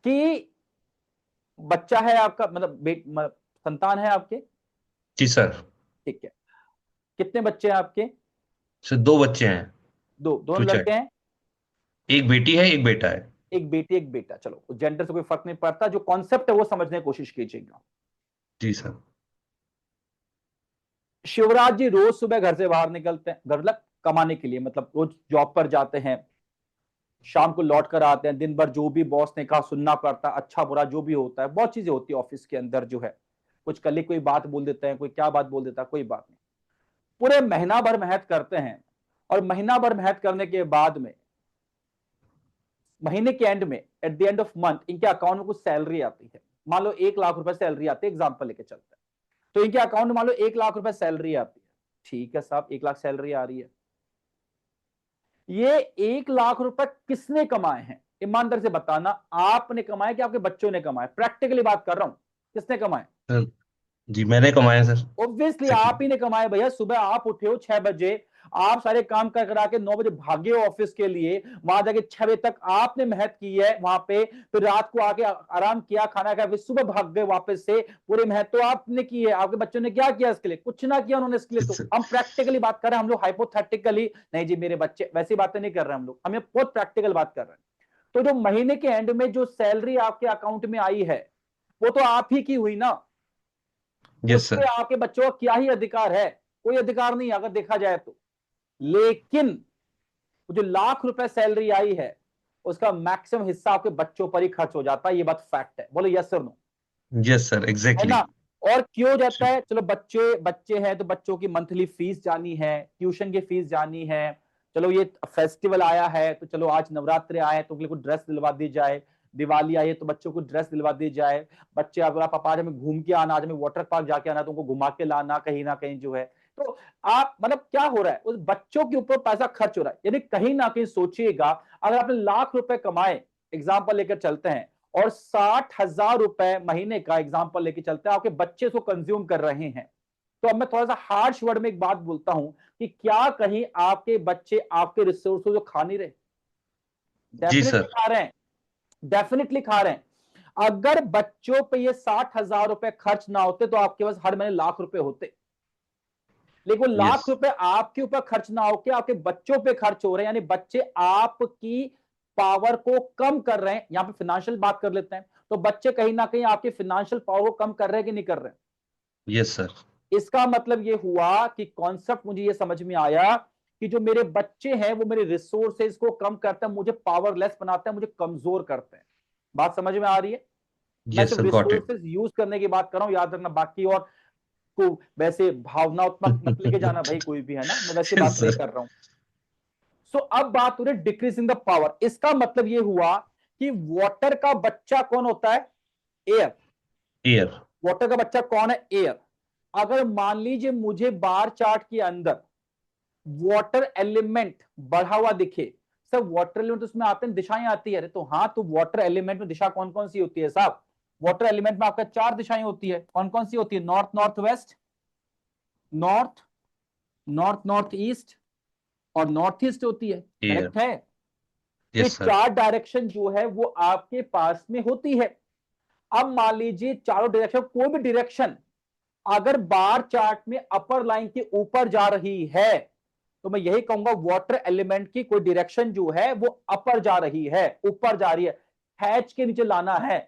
कि बच्चा है आपका, मतलब संतान है आपके? जी सर। ठीक है। कितने बच्चे हैं आपके? सर 2 बच्चे हैं। 2? दोनों 2 लड़के हैं? एक बेटी है, एक बेटा है। एक बेटी एक बेटा। चलो जेंडर से कोई फर्क नहीं पड़ता, जो कॉन्सेप्ट है वो समझने की कोशिश कीजिएगा। जी सर। शिवराज जी रोज सुबह घर से बाहर निकलते हैं, घर तक कमाने के लिए, मतलब रोज जॉब पर जाते हैं, शाम को लौट कर आते हैं। दिन भर जो भी बॉस ने कहा सुनना पड़ता है, अच्छा बुरा जो भी होता है, बहुत चीजें होती है ऑफिस के अंदर जो है। कुछ कल कोई बात बोल देते हैं, कोई क्या बात बोल देता है, कोई बात नहीं। पूरे महीना भर मेहनत करते हैं, और महीना भर मेहनत करने के बाद में महीने के एंड में, at the end of month, इनके अकाउंट में कुछ सैलरी आती है। मान लो 1 लाख रुपए सैलरी आती है, एग्जाम्पल लेके चलते हैं। तो इनके अकाउंट में मान लो 1 लाख रुपए सैलरी आती है। ठीक है साहब, 1 लाख सैलरी आ रही है। ये 1 लाख रुपए किसने कमाए हैं? ईमानदार से बताना, आपने कमाए कि आपके बच्चों ने कमाए? प्रैक्टिकली बात कर रहा हूं, किसने कमाए? सर जी मैंने कमाया सर। Obviously second. आप ही ने कमाए भैया। सुबह आप उठे हो 6 बजे, आप सारे काम कर करा के 9 बजे भागे हो ऑफिस के लिए, वहां जाके 6 बजे तक आपने मेहनत की है वहां पे, फिर रात को आके आराम किया, खाना खाया, फिर सुबह भाग गए वापस से। पूरी मेहनत तो आपने की है। आपके बच्चों ने क्या किया इसके लिए? कुछ ना किया उन्होंने इसके लिए। तो हम प्रैक्टिकली बात कर रहे हैं, हम लोग हाइपोथेटिकली नहीं जी मेरे बच्चे, वैसी बातें नहीं कर रहे हैं हम लोग, हम बहुत प्रैक्टिकल बात कर रहे हैं। तो जो महीने के एंड में जो सैलरी आपके अकाउंट में आई है वो तो आप ही की हुई ना, यस उस सर। पे आपके बच्चों का क्या ही अधिकार है? कोई अधिकार नहीं अगर देखा जाए तो। लेकिन जो लाख रुपए सैलरी आई है उसका मैक्सिमम हिस्सा आपके बच्चों पर ही खर्च हो जाता है। ये बात फैक्ट है, बोलो यस और नो। यस सर, है एग्जैक्टली। ना? और क्यों जाता है? चलो बच्चे बच्चे हैं तो बच्चों की मंथली फीस जानी है, ट्यूशन की फीस जानी है। चलो ये फेस्टिवल आया है तो चलो आज नवरात्रि आए तो उनके लिए कुछ ड्रेस दिलवा दी जाए, दिवाली आई है तो बच्चों को ड्रेस दिलवा दी जाए। बच्चे अगर आप पापा आज हमें घूम के आना, आज हमें वाटर पार्क जाके आना, तो उनको घुमा के लाना कहीं ना कहीं जो है। तो आप मतलब क्या हो रहा है, उस बच्चों के ऊपर पैसा खर्च हो रहा है। यानी कहीं ना कहीं सोचिएगा, अगर आपने लाख रुपए कमाए, एग्जाम्पल लेकर चलते हैं, और 60,000 रुपए महीने का एग्जाम्पल लेके चलते हैं, आपके बच्चे इसको कंज्यूम कर रहे हैं, तो अब मैं थोड़ा सा हार्श वर्ड में एक बात बोलता हूं कि क्या कहीं आपके बच्चे आपके रिसोर्सेज को खा नहीं रहे? जी डेफिनेटली सर। खा रहे हैं, डेफिनेटली खा रहे हैं। अगर बच्चों पे ये 60,000 रुपए खर्च ना होते तो आपके पास हर महीने लाख रुपए होते। लेकिन वो यस। लाख रुपए आपके ऊपर खर्च ना होकर आपके बच्चों पे खर्च हो रहे हैं, यानी बच्चे आपकी पावर को कम कर रहे हैं। यहां पे फाइनेंशियल बात कर लेते हैं, तो बच्चे कहीं ना कहीं आपकी फाइनेंशियल पावर को कम कर रहे हैं कि नहीं कर रहे हैं? Yes sir. इसका मतलब ये हुआ कि कॉन्सेप्ट मुझे ये समझ में आया कि जो मेरे बच्चे हैं वो मेरे रिसोर्सेज को कम करते हैं, मुझे पावरलेस बनाते हैं, मुझे कमजोर करते हैं। बात समझ में आ रही है? मैं यस सिर्फ sir, got it. Resources use करने की बात कर रहा हूं, याद रखना। बाकी और को वैसे भावनात्मक मत लेके जाना भाई कोई भी, है ना, मैं वैसे बात नहीं सर। कर रहा हूं। सो अब बात हो रही डिक्रीजिंग द पावर। इसका मतलब ये हुआ कि वाटर का बच्चा कौन होता है? एयर। एयर। वाटर का बच्चा कौन है? एयर। अगर मान लीजिए मुझे बार चार्ट के अंदर वाटर एलिमेंट बढ़ा हुआ दिखे, सर वाटर एलिमेंट उसमें आते हैं, दिशाएं आती है। तो हाँ, तो वाटर एलिमेंट में दिशा कौन कौन सी होती है साहब? वाटर एलिमेंट में आपका 4 दिशाएं होती है। कौन कौन सी होती है? North north west, north north north east और नॉर्थ ईस्ट होती है। एयर। करेक्ट है? तो ये यस सर। 4 डायरेक्शन जो है वो आपके पास में होती है। अब मान लीजिए चारों डायरेक्शन, कोई भी डायरेक्शन अगर बार चार्ट में अपर लाइन के ऊपर जा रही है तो मैं यही कहूंगा वाटर एलिमेंट की कोई डायरेक्शन जो है वो अपर जा रही है, ऊपर जा रही है, हैच के नीचे लाना है।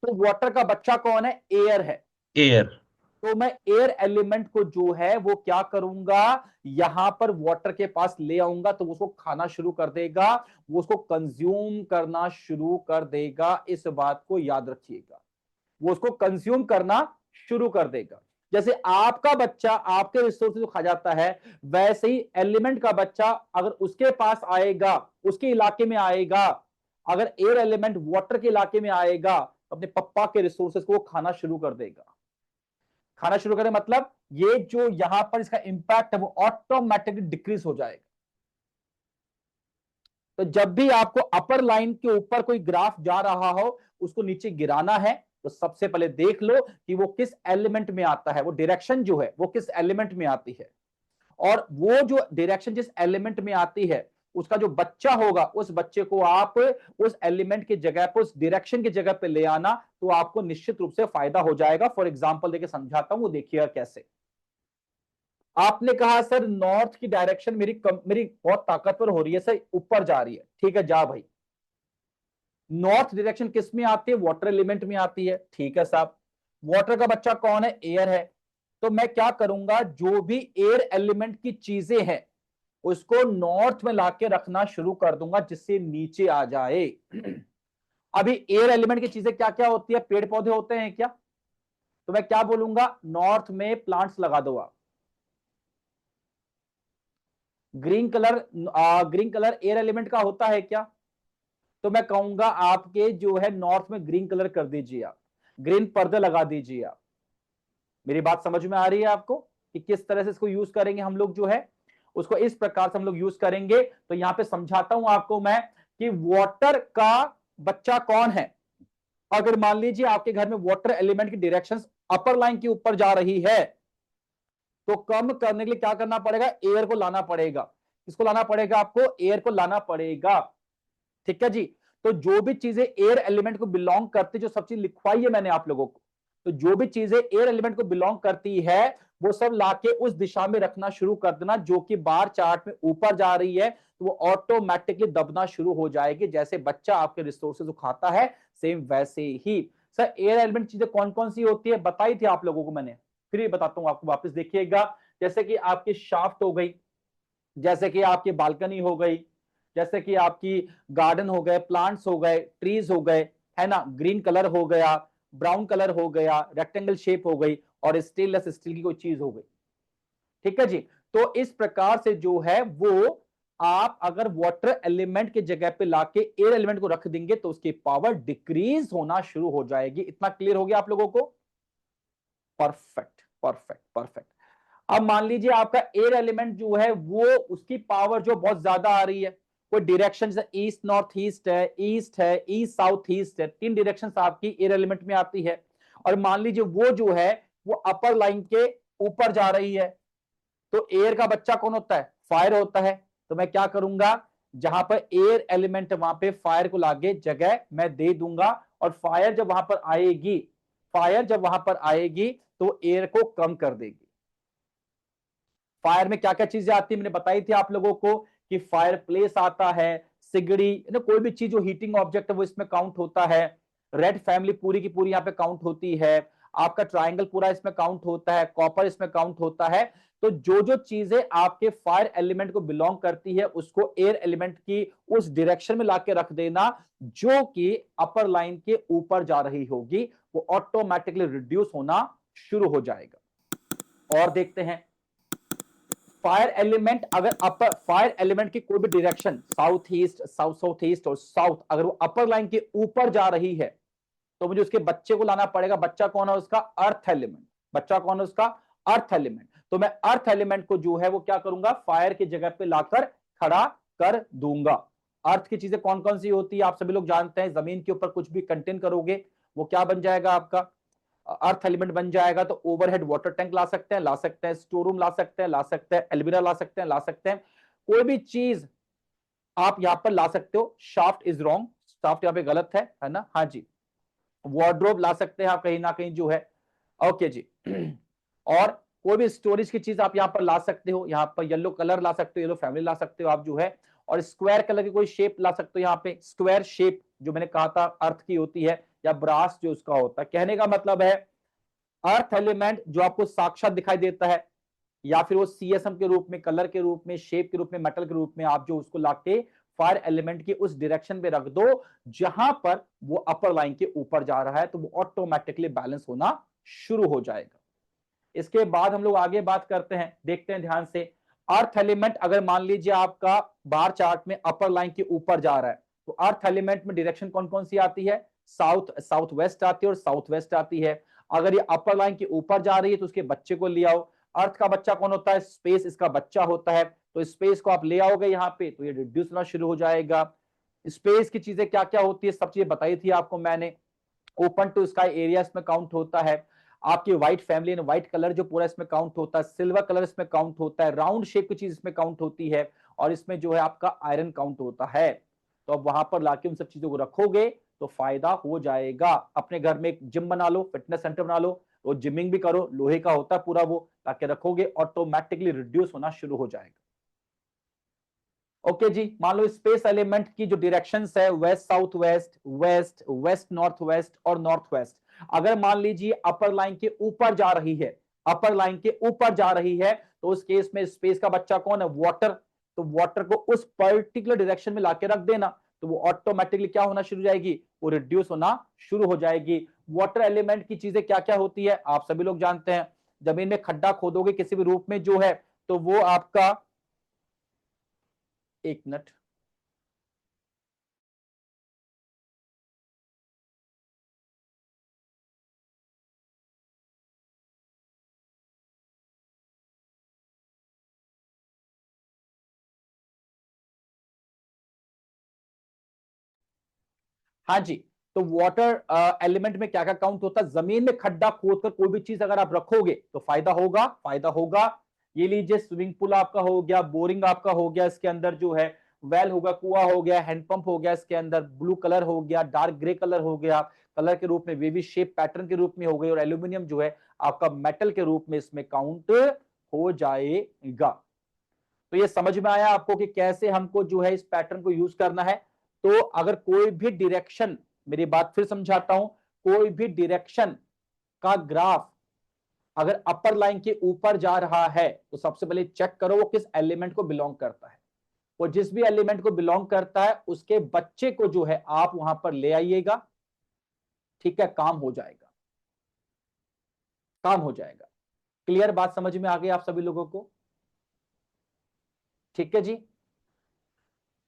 तो वाटर का बच्चा कौन है? एयर है। एयर। तो मैं एयर एलिमेंट को जो है वो क्या करूंगा, यहां पर वाटर के पास ले आऊंगा, तो उसको खाना शुरू कर देगा, वो उसको कंज्यूम करना शुरू कर देगा। इस बात को याद रखिएगा, वो उसको कंज्यूम करना शुरू कर देगा। जैसे आपका बच्चा आपके रिसोर्सेज को खा जाता है, वैसे ही एलिमेंट का बच्चा अगर उसके पास आएगा, उसके इलाके में आएगा, अगर एयर एलिमेंट वाटर के इलाके में आएगा तो अपने पप्पा के रिसोर्सेज को खाना शुरू कर देगा। खाना शुरू करें मतलब ये जो यहां पर इसका इंपैक्ट है वो ऑटोमेटिकली डिक्रीज हो जाएगा। तो जब भी आपको अपर लाइन के ऊपर कोई ग्राफ जा रहा हो उसको नीचे गिराना है, तो सबसे पहले देख लो कि वो किस एलिमेंट में आता है, वो डायरेक्शन जो है वो किस एलिमेंट में आती है। और वो जो डायरेक्शन जिस एलिमेंट में आती है उसका जो बच्चा होगा, उस बच्चे को आप उस एलिमेंट की जगह पर, उस डायरेक्शन की जगह पे ले आना, तो आपको निश्चित रूप से फायदा हो जाएगा। फॉर एग्जांपल देके समझाता हूं, वो देखिएगा कैसे। आपने कहा सर नॉर्थ की डायरेक्शन मेरी बहुत ताकतवर हो रही है सर, ऊपर जा रही है। ठीक है, जा भाई। नॉर्थ डायरेक्शन किस में आती है? वाटर एलिमेंट में आती है। ठीक है साहब, वाटर का बच्चा कौन है? एयर है। तो मैं क्या करूंगा, जो भी एयर एलिमेंट की चीजें हैं उसको नॉर्थ में लाके रखना शुरू कर दूंगा जिससे नीचे आ जाए। अभी एयर एलिमेंट की चीजें क्या क्या होती है? पेड़ पौधे होते हैं क्या? तो मैं क्या बोलूंगा, नॉर्थ में प्लांट्स लगा दो आप। Green colour, green colour air element का होता है क्या? तो मैं कहूंगा आपके जो है नॉर्थ में ग्रीन कलर कर दीजिए आप, ग्रीन पर्दे लगा दीजिए आप। मेरी बात समझ में आ रही है आपको कि किस तरह से इसको यूज करेंगे हम लोग जो है उसको? इस प्रकार से हम लोग यूज करेंगे। तो यहां पे समझाता हूं आपको मैं कि वाटर का बच्चा कौन है। अगर मान लीजिए आपके घर में वाटर एलिमेंट की डायरेक्शंस अपर लाइन के ऊपर जा रही है, तो कम करने के लिए क्या करना पड़ेगा, एयर को लाना पड़ेगा। किसको लाना पड़ेगा, आपको एयर को लाना पड़ेगा। ठीक है जी। तो जो भी चीजें एयर एलिमेंट को बिलोंग करती, जो सब चीज लिखवाई है मैंने आप लोगों को, तो जो भी चीजें एयर एलिमेंट को बिलोंग करती है वो सब लाके उस दिशा में रखना शुरू कर देना जो कि बार चार्ट में ऊपर जा रही है, तो वो ऑटोमेटिकली दबना शुरू हो जाएगी। जैसे बच्चा आपके रिसोर्सेज खाता है, सेम वैसे ही। सर एयर एलिमेंट चीजें कौन कौन सी होती है बताई थी आप लोगों को मैंने, फिर ये बताता हूं आपको, वापस देखिएगा। जैसे कि आपकी शाफ्ट हो गई, जैसे कि आपकी बालकनी हो गई, जैसे कि आपकी गार्डन हो गए, प्लांट्स हो गए, ट्रीज हो गए, है ना, ग्रीन कलर हो गया, ब्राउन कलर हो गया, रेक्टेंगल शेप हो गई, और स्टेनलेस स्टील की कोई चीज हो गई। ठीक है जी। तो इस प्रकार से जो है वो आप अगर वाटर एलिमेंट की जगह पे लाके एयर एलिमेंट को रख देंगे तो उसकी पावर डिक्रीज होना शुरू हो जाएगी। इतना क्लियर हो गया आप लोगों को? Perfect perfect perfect. अब मान लीजिए आपका एयर एलिमेंट जो है वो उसकी पावर जो बहुत ज्यादा आ रही है, कोई डायरेक्शन जैसे ईस्ट नॉर्थ ईस्ट है, ईस्ट साउथ ईस्ट है, तीन डायरेक्शन आपकी एयर एलिमेंट में आती है। और मान लीजिए वो जो है वो अपर लाइन के ऊपर जा रही है, तो एयर का बच्चा कौन होता है, फायर होता है। तो मैं क्या करूंगा, जहां पर एयर एलिमेंट वहां पे फायर को लागे जगह मैं दे दूंगा, और फायर जब वहां पर आएगी, फायर जब वहां पर आएगी तो एयर को कम कर देगी। फायर में क्या क्या चीजें आती है मैंने बताई थी आप लोगों को, कि फायर प्लेस आता है, सिगड़ी, कोई भी चीज जो हीटिंग ऑब्जेक्ट है वो इसमें काउंट होता है। रेड फैमिली पूरी की पूरी यहाँ पे काउंट होती है। आपका ट्राइंगल पूरा इसमें काउंट होता है, कॉपर इसमें काउंट होता है। तो जो जो चीजें आपके फायर एलिमेंट को बिलोंग करती है उसको एयर एलिमेंट की उस डायरेक्शन में लाके रख देना जो कि अपर लाइन के ऊपर जा रही होगी, वो ऑटोमेटिकली रिड्यूस होना शुरू हो जाएगा। और देखते हैं फायर एलिमेंट, अगर अपर फायर एलिमेंट की कोई भी direction south east, south south east और साउथ, अगर वो अपर लाइन के ऊपर जा रही है तो मुझे उसके बच्चे को लाना पड़ेगा। बच्चा कौन है उसका, अर्थ एलिमेंट। बच्चा कौन है उसका, अर्थ एलिमेंट। तो मैं अर्थ एलिमेंट को जो है वो क्या करूंगा, फायर की जगह पे लाकर खड़ा कर दूंगा। अर्थ की चीजें कौन कौन सी होती है आप सभी लोग जानते हैं, जमीन के ऊपर कुछ भी कंटेन करोगे वो क्या बन जाएगा आपका, अर्थ एलिमेंट बन जाएगा। तो ओवरहेड वाटर टैंक ला सकते हैं, ला सकते हैं स्टोर रूम ला सकते हैं, ला सकते हैं एल्बिरा ला सकते हैं, ला सकते हैं कोई भी चीज आप यहां पर ला सकते हो। शाफ्ट इज रॉन्ग, शाफ्ट यहां पे गलत है ना, हाँ जी। वार्डरोब ला सकते हैं आप कहीं ना कहीं जो है, ओके जी। और कोई भी स्टोरेज की चीज आप यहां पर ला सकते हो, यहां पर येलो कलर ला सकते हो, येलो फैमिली ला सकते हो आप जो है। और स्क्वायर कलर की कोई शेप ला सकते हो, यहाँ पे स्क्वायर शेप जो मैंने कहा था अर्थ की होती है, या ब्रास जो उसका होता है। कहने का मतलब है अर्थ एलिमेंट जो आपको साक्षात दिखाई देता है, या फिर वो सीएसएम के रूप में, कलर के रूप में, शेप के रूप में, मेटल के रूप में, आप जो उसको लाके फायर एलिमेंट की उस डायरेक्शन पे रख दो जहां पर वो अपर लाइन के ऊपर जा रहा है, तो वो ऑटोमेटिकली बैलेंस होना शुरू हो जाएगा। इसके बाद हम लोग आगे बात करते हैं, देखते हैं ध्यान से। अर्थ एलिमेंट अगर मान लीजिए आपका बार चार्ट में अपर लाइन के ऊपर जा रहा है, तो अर्थ एलिमेंट में डायरेक्शन कौन कौन सी आती है, साउथ साउथ वेस्ट आती है और साउथ वेस्ट आती है। अगर ये अपर लाइन के ऊपर जा रही है तो उसके बच्चे को ले आओ। अर्थ का बच्चा कौन होता है, स्पेस इसका बच्चा होता है। तो स्पेस को आप ले आओगे यहाँ पे तो ये रिड्यूस होना शुरू हो जाएगा। स्पेस की चीजें क्या क्या होती है सब चीजें बताई थी आपको मैंने। ओपन टू स्काई एरिया इसमें काउंट होता है। आपकी white family and white colour जो पूरा इसमें काउंट होता है। सिल्वर कलर इसमें काउंट होता है। राउंड शेप की चीज इसमें काउंट होती है। और इसमें जो है आपका आयरन काउंट होता है। तो अब वहां पर लाके उन सब चीजों को रखोगे तो फायदा हो जाएगा। अपने घर में एक जिम बना लो, फिटनेस सेंटर बना लो, वो जिमिंग भी करो, लोहे का होता है पूरा, वो लाके रखोगे ऑटोमेटिकली रिड्यूस होना शुरू हो जाएगा। ओके जी। मान लो स्पेस एलिमेंट की जो डायरेक्शंस है west south west, west west north west और नॉर्थ वेस्ट, अगर मान लीजिए अपर लाइन के ऊपर जा रही है, अपर लाइन के ऊपर जा रही है, तो उस केस में स्पेस का बच्चा कौन है, वाटर। तो वाटर को उस पर्टिकुलर डायरेक्शन में लाके रख देना तो वो ऑटोमेटिकली क्या होना शुरू हो जाएगी, वो रिड्यूस होना शुरू हो जाएगी। वाटर एलिमेंट की चीजें क्या क्या होती है आप सभी लोग जानते हैं। जमीन में खड्डा खोदोगे किसी भी रूप में जो है, तो वो आपका, एक मिनट, हाँ जी। तो वाटर एलिमेंट में क्या क्या काउंट होता है? जमीन में खड्डा खोदकर कोई भी चीज अगर आप रखोगे तो फायदा होगा। ये लीजिए स्विमिंग पूल आपका हो गया, बोरिंग आपका हो गया, इसके अंदर जो है वेल होगा, कुआं हो गया, हैंडपंप हो गया, इसके अंदर ब्लू कलर हो गया, डार्क ग्रे कलर हो गया, कलर के रूप में वेवी शेप पैटर्न के रूप में हो गई, और एल्यूमिनियम जो है आपका मेटल के रूप में इसमें काउंट हो जाएगा। तो ये समझ में आया आपको कि कैसे हमको जो है इस पैटर्न को यूज करना है। तो अगर कोई भी डायरेक्शन, मेरी बात फिर समझाता हूं, कोई भी डायरेक्शन का ग्राफ अगर अपर लाइन के ऊपर जा रहा है तो सबसे पहले चेक करो वो किस एलिमेंट को बिलोंग करता है। वो जिस भी एलिमेंट को बिलोंग करता है उसके बच्चे को जो है आप वहां पर ले आइएगा, ठीक है, काम हो जाएगा, काम हो जाएगा। क्लियर बात समझ में आ गई आप सभी लोगों को? ठीक है जी।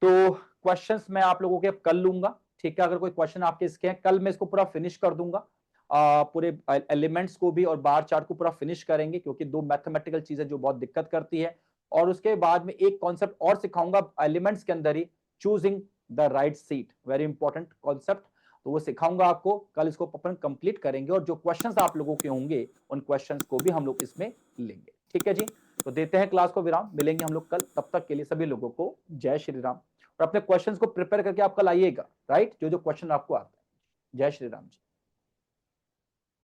तो क्वेश्चंस मैं आप लोगों के कल लूंगा, ठीक है। अगर कोई क्वेश्चन आपके इसके हैं, कल मैं इसको पूरा फिनिश कर दूंगा, पूरे एलिमेंट्स को भी और बार चार्ट को पूरा फिनिश करेंगे, क्योंकि दो मैथमेटिकल चीजें जो बहुत दिक्कत करती है। और उसके बाद में एक कॉन्सेप्ट और सिखाऊंगा एलिमेंट्स के अंदर ही, choosing the right seat, very important concept, तो वो सिखाऊंगा आपको कल। इसको अपन कंप्लीट करेंगे और जो क्वेश्चंस आप लोगों के होंगे उन क्वेश्चंस को भी हम लोग इसमें लेंगे, ठीक है जी। तो देते हैं क्लास को विराम, मिलेंगे हम लोग कल, तब तक के लिए सभी लोगों को जय श्री राम। और अपने क्वेश्चंस को प्रिपेयर करके आप कल आइएगा, राइट, जो जो क्वेश्चन आपको आता है। जय श्री राम जी।